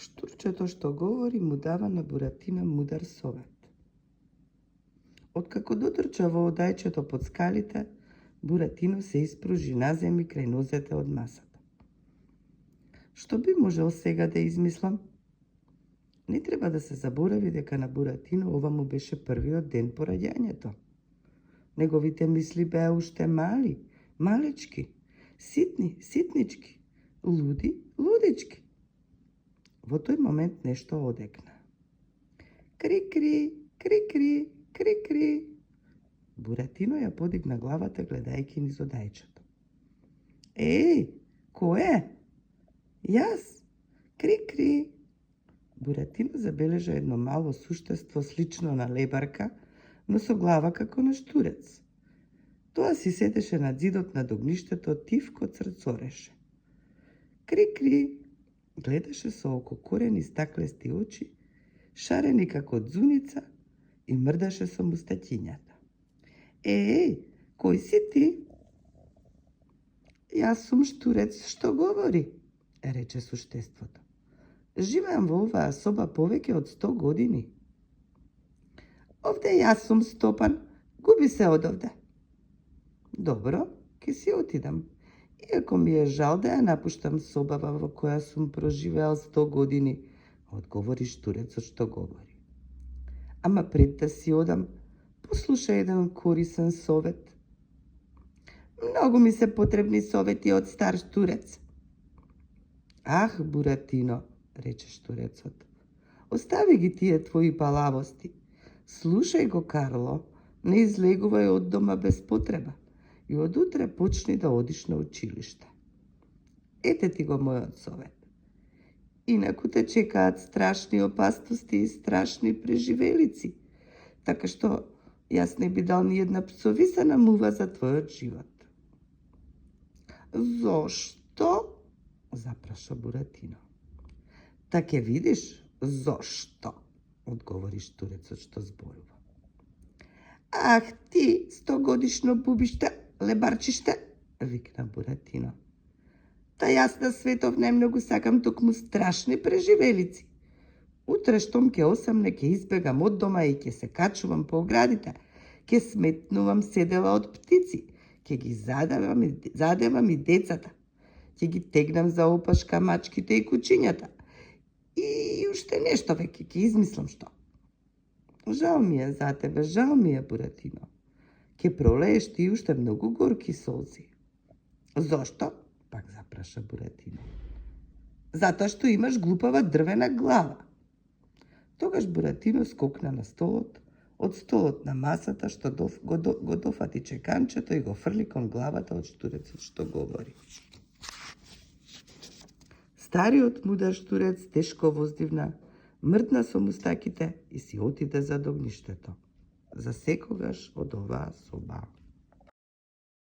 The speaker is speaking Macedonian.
Штурчето што говори му дава на Буратино мудар совет. Откако дотрча во одајчето под скалите, Буратино се испружи на земји крај нозете од масата. Што би можел сега да измислам? Не треба да се заборави дека на Буратино ова му беше првиот ден по раѓањето. Неговите мисли беа уште мали, малечки, ситни, ситнички, луди, лудички. Во тој момент нешто одекна. Кри-кри, кри-кри, кри-кри. Буратино ја подигна главата гледајќи низ одајчето. Еј, кој е? Јас. Кри-кри. Буратино забележа едно мало суштество слично на лебарка, но со глава како на штурец. Тоа си седеше на ѕидот на огништето, тивко црцореше. Кри-кри. Гледаше со ококорени стаклести очи, шарени како дзуница и мрдаше со мустаќињата. Еј, кој си ти? Јас сум штурец што говори, рече суштеството. Живеам во оваа соба повеќе од 100 години. Овде јас сум Стопан, губи се одовде. Добро, ке си отидам. Иако ми е жал да ја напуштам собава во која сум проживеал 100 години, одговори штурецот што говори. Ама пред да си одам, послуша еден корисен совет. Многу ми се потребни совети од стар штурец. Ах, Буратино, рече штурецот, остави ги тие твои палавости. Слушај го, Карло, не излегувај од дома без потреба и од утре почни да одиш на училиште. Ете ти го мојот совет. Инаку те чекаат страшни опасности и страшни преживелици, така што јас не би дал ни една псовисана мува за твојот живот. Зошто? Запраша Буратино. Та ке видиш зошто, одговори штурецот што зборува. Ах ти, 100-годишно бубиште, лебарчиште, викна Буратино. Та јас на светов најмногу сакам токму страшни преживелици. Утре штом ке осамне ке избегам од дома и ке се качувам по оградите, ке сметнувам седела од птици, ке ги задевам и децата, ќе ги тегнам за опашка мачките и кучињата. И уште нешто веќе ќе измислам што. Жал ми е за тебе, жал ми е, Буратино. Ке пролееш ти уште многу горки солзи. Зошто? Пак запраша Буратино. Затоа што имаш глупава дрвена глава. Тогаш Буратино скокна на столот, од столот на масата што го дофати чеканчето и го фрли кон главата од штурецот што говори. Стариот мудар штурец тешко воздивна, мрдна со мустаките и си отиде за огништето. За секогаш од оваа соба.